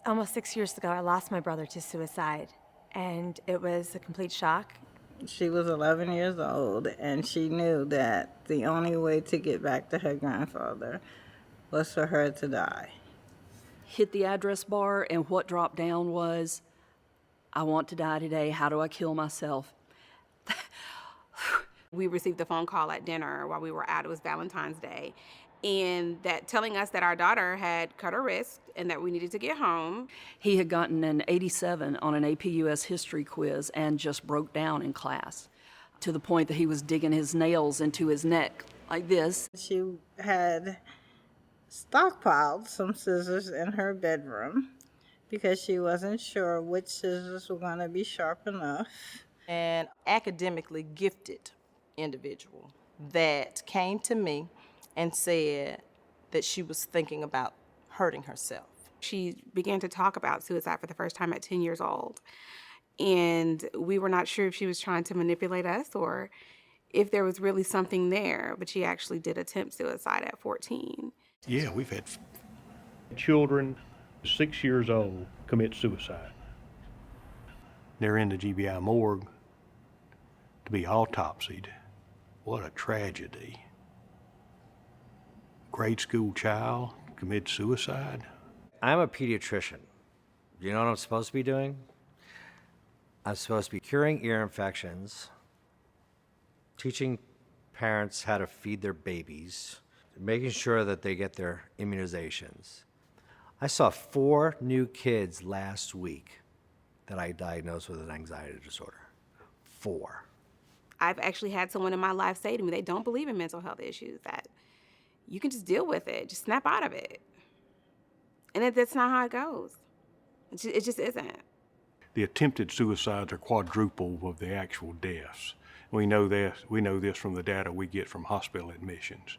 Almost 6 years ago, I lost my brother to suicide, and it was a complete shock. She was 11 years old, and she knew that the only way to get back to her grandfather was for her to die. Hit the address bar, and what dropped down was, I want to die today. How do I kill myself? We received a phone call at dinner while we were out. It was Valentine's Day. And that telling us that our daughter had cut her wrist and that we needed to get home. He had gotten an 87 on an AP US history quiz and just broke down in class to the point that he was digging his nails into his neck like this. She had stockpiled some scissors in her bedroom because she wasn't sure which scissors were going to be sharp enough. An academically gifted individual that came to me and said that she was thinking about hurting herself. She began to talk about suicide for the first time at 10 years old. And we were not sure if she was trying to manipulate us or if there was really something there, but she actually did attempt suicide at 14. Yeah, we've had children 6 years old commit suicide. They're in the GBI morgue to be autopsied. What a tragedy. Grade school child commit suicide. I'm a pediatrician. You know what I'm supposed to be doing? I'm supposed to be curing ear infections, teaching parents how to feed their babies, making sure that they get their immunizations. I saw 4 new kids last week that I diagnosed with an anxiety disorder. 4. I've actually had someone in my life say to me, they don't believe in mental health issues, that you can just deal with it, just snap out of it. And that's not how it goes. It just isn't. The attempted suicides are quadruple of the actual deaths. We know this from the data we get from hospital admissions.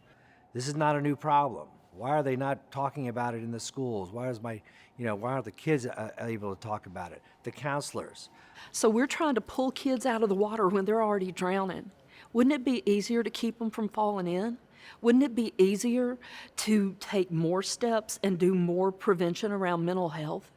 This is not a new problem. Why are they not talking about it in the schools? Why aren't the kids able to talk about it? The counselors. So we're trying to pull kids out of the water when they're already drowning. Wouldn't it be easier to keep them from falling in? Wouldn't it be easier to take more steps and do more prevention around mental health?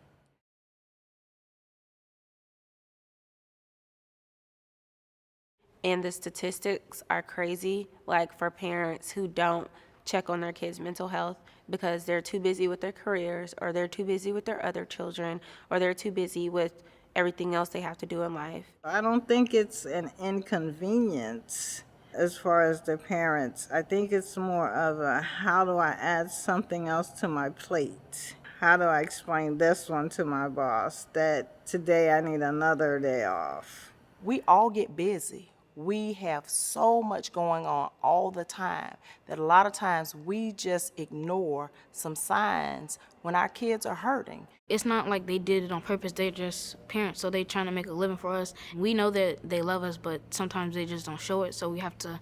And the statistics are crazy, like for parents who don't check on their kids' mental health because they're too busy with their careers, or they're too busy with their other children, or they're too busy with everything else they have to do in life. I don't think it's an inconvenience as far as the parents. I think it's more of a, how do I add something else to my plate? How do I explain this one to my boss that today I need another day off? We all get busy. We have so much going on all the time that a lot of times we just ignore some signs when our kids are hurting. It's not like they did it on purpose. They're just parents, so they're trying to make a living for us. We know that they love us, but sometimes they just don't show it, so we have to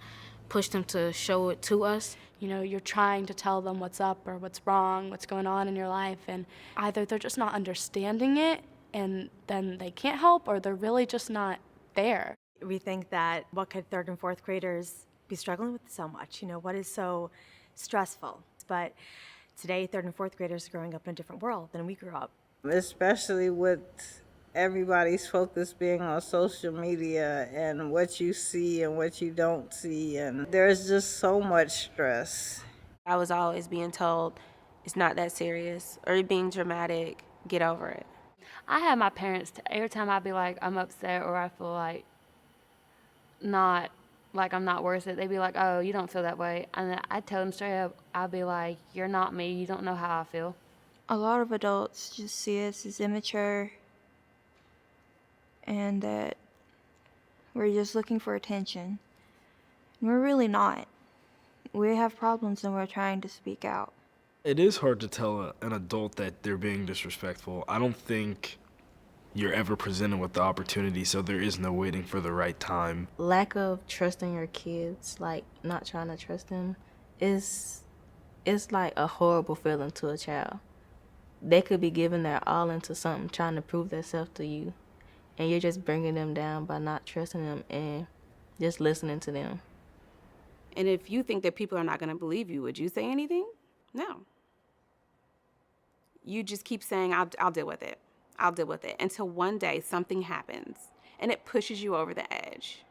push them to show it to us. You know, you're trying to tell them what's up or what's wrong, what's going on in your life, and either they're just not understanding it and then they can't help, or they're really just not there. We think that what could 3rd and 4th graders be struggling with so much? You know, what is so stressful? But today, 3rd and 4th graders are growing up in a different world than we grew up. Especially with everybody's focus being on social media and what you see and what you don't see. And there's just so much stress. I was always being told, it's not that serious, or you're being dramatic, get over it. I had my parents, every time I'd be like, I'm upset or I feel like I'm not worth it, they'd be like, oh, you don't feel that way. And then I'd tell them straight up, I'd be like, you're not me, you don't know how I feel. A lot of adults just see us as immature and that we're just looking for attention. And we're really not. We have problems and we're trying to speak out. It is hard to tell an adult that they're being disrespectful. I don't think you're ever presented with the opportunity, so there is no waiting for the right time. Lack of trusting your kids, like not trying to trust them, it's like a horrible feeling to a child. They could be giving their all into something, trying to prove themselves to you, and you're just bringing them down by not trusting them and just listening to them. And if you think that people are not going to believe you, would you say anything? No. you just keep saying, I'll deal with it. I'll deal with it, until one day something happens and it pushes you over the edge.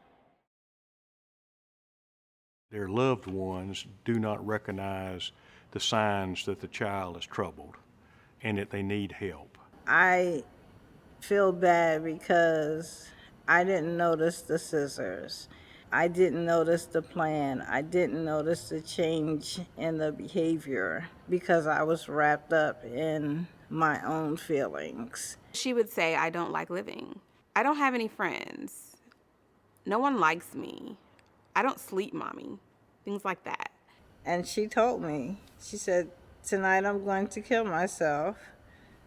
Their loved ones do not recognize the signs that the child is troubled and that they need help. I feel bad because I didn't notice the scissors. I didn't notice the plan. I didn't notice the change in the behavior because I was wrapped up in my own feelings. She would say, I don't like living. I don't have any friends. No one likes me. I don't sleep, mommy. Things like that. And she told me, she said, tonight I'm going to kill myself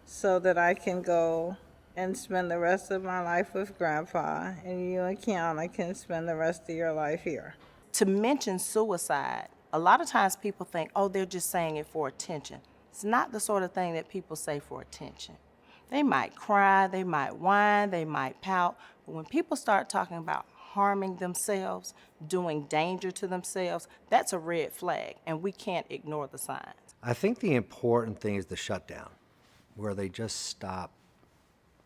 so that I can go and spend the rest of my life with Grandpa, and you and Kiana can spend the rest of your life here. To mention suicide, a lot of times people think, oh, they're just saying it for attention. It's not the sort of thing that people say for attention. They might cry, they might whine, they might pout, but when people start talking about harming themselves, doing danger to themselves, that's a red flag, and we can't ignore the signs. I think the important thing is the shutdown, where they just stop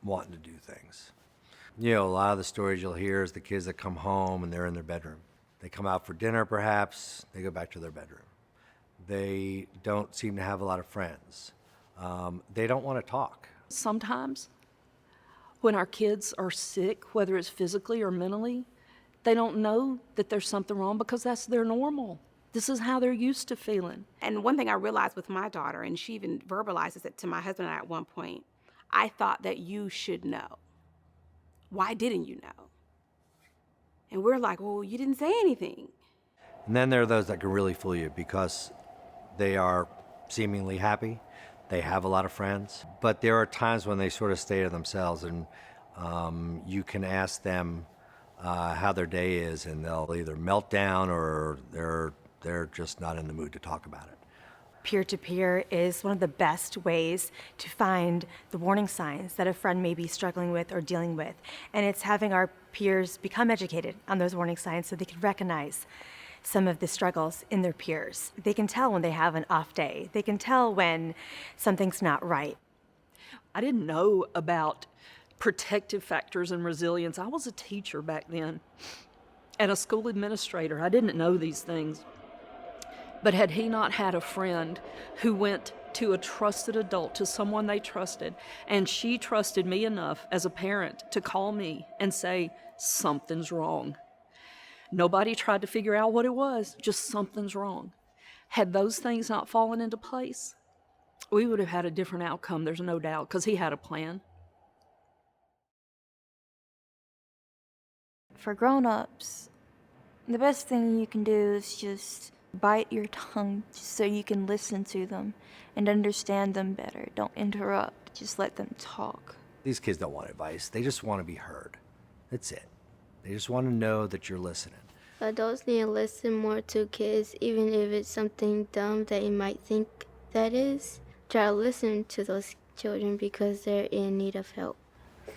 wanting to do things. You know, a lot of the stories you'll hear is the kids that come home and they're in their bedroom. They come out for dinner, perhaps, they go back to their bedroom. They don't seem to have a lot of friends. They don't want to talk. Sometimes when our kids are sick, whether it's physically or mentally, they don't know that there's something wrong because that's their normal. This is how they're used to feeling. And one thing I realized with my daughter, and she even verbalizes it to my husband and I at one point, I thought that you should know. Why didn't you know? And we're like, well, you didn't say anything. And then there are those that can really fool you because they are seemingly happy. They have a lot of friends. But there are times when they sort of stay to themselves, and you can ask them how their day is, and they'll either melt down or they're just not in the mood to talk about it. Peer-to-peer is one of the best ways to find the warning signs that a friend may be struggling with or dealing with. And it's having our peers become educated on those warning signs so they can recognize some of the struggles in their peers. They can tell when they have an off day. They can tell when something's not right. I didn't know about protective factors and resilience. I was a teacher back then and a school administrator. I didn't know these things. But had he not had a friend who went to a trusted adult, to someone they trusted, and she trusted me enough as a parent to call me and say, something's wrong. Nobody tried to figure out what it was, just something's wrong. Had those things not fallen into place, we would have had a different outcome, there's no doubt, because he had a plan. For grown-ups, the best thing you can do is just bite your tongue so you can listen to them and understand them better. Don't interrupt, just let them talk. These kids don't want advice. They just want to be heard. That's it. They just want to know that you're listening. Adults need to listen more to kids, even if it's something dumb that you might think that is. Try to listen to those children because they're in need of help.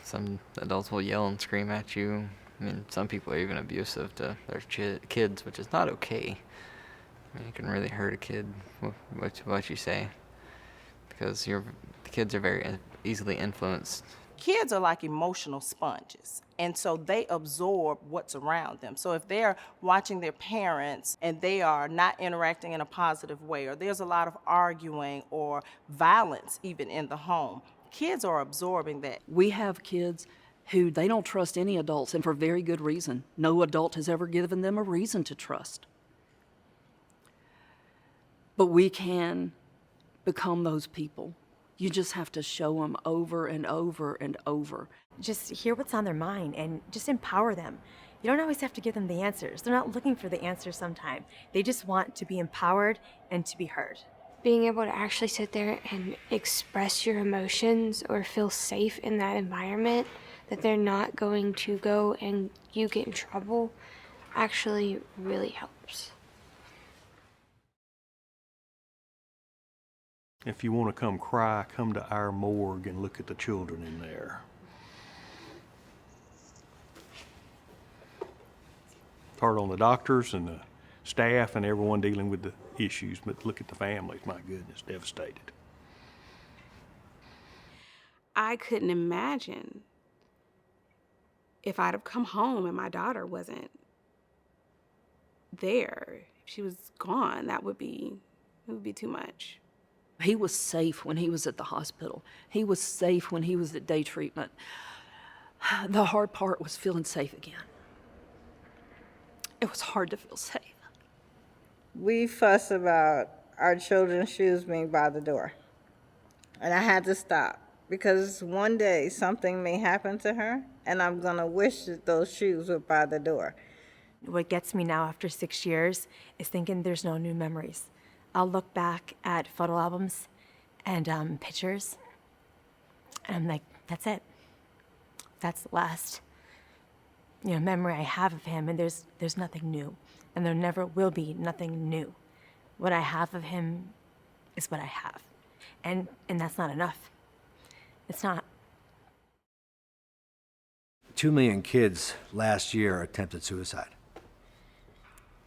Some adults will yell and scream at you. I mean, some people are even abusive to their kids, which is not okay. I mean, it can really hurt a kid what you say, because the kids are very easily influenced. Kids are like emotional sponges, and so they absorb what's around them. So if they're watching their parents and they are not interacting in a positive way, or there's a lot of arguing or violence even in the home, kids are absorbing that. We have kids who they don't trust any adults, and for very good reason. No adult has ever given them a reason to trust. But we can become those people. You just have to show them over and over and over. Just hear what's on their mind and just empower them. You don't always have to give them the answers. They're not looking for the answers sometimes. They just want to be empowered and to be heard. Being able to actually sit there and express your emotions or feel safe in that environment, that they're not going to go and you get in trouble, actually really helps. If you want to come cry, come to our morgue and look at the children in there. It's hard on the doctors and the staff and everyone dealing with the issues, but look at the families, my goodness, devastated. I couldn't imagine if I'd have come home and my daughter wasn't there. If she was gone, it would be too much. He was safe when he was at the hospital. He was safe when he was at day treatment. The hard part was feeling safe again. It was hard to feel safe. We fuss about our children's shoes being by the door. And I had to stop because one day something may happen to her and I'm going to wish that those shoes were by the door. What gets me now after 6 years is thinking there's no new memories. I'll look back at photo albums and pictures, and I'm like, that's it. That's the last, memory I have of him, and there's nothing new, and there never will be nothing new. What I have of him is what I have, and that's not enough. It's not. 2 million kids last year attempted suicide.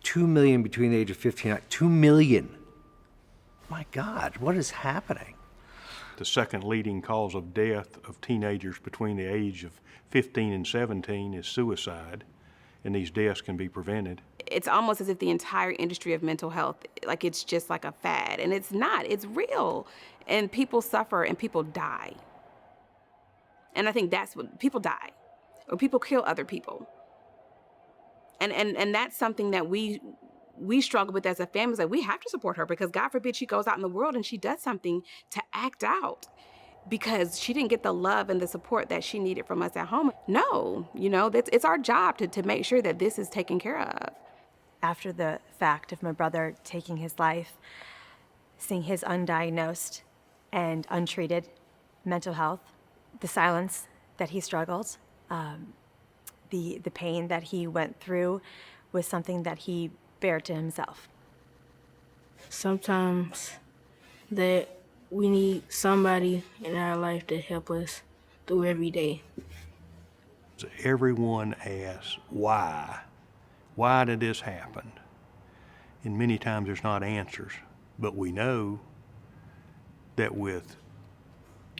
2 million between the age of 15 and 2 million. My God, what is happening? The second leading cause of death of teenagers between the age of 15 and 17 is suicide, and these deaths can be prevented. It's almost as if the entire industry of mental health, like it's just like a fad, and it's not. It's real, and people suffer and people die. And I think that's what people die, or people kill other people. And that's something that we struggle with as a family. Is like, we have to support her because God forbid she goes out in the world and she does something to act out because she didn't get the love and the support that she needed from us at home. No, it's our job to make sure that this is taken care of. After the fact of my brother taking his life, seeing his undiagnosed and untreated mental health, the silence that he struggled, the pain that he went through was something that he bared to himself. Sometimes that we need somebody in our life to help us through every day. Everyone asks, why? Why did this happen? And many times there's not answers, but we know that with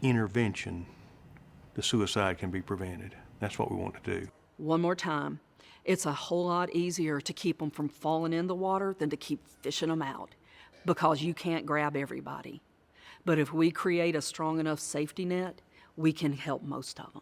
intervention, the suicide can be prevented. That's what we want to do. One more time. It's a whole lot easier to keep them from falling in the water than to keep fishing them out because you can't grab everybody. But if we create a strong enough safety net, we can help most of them.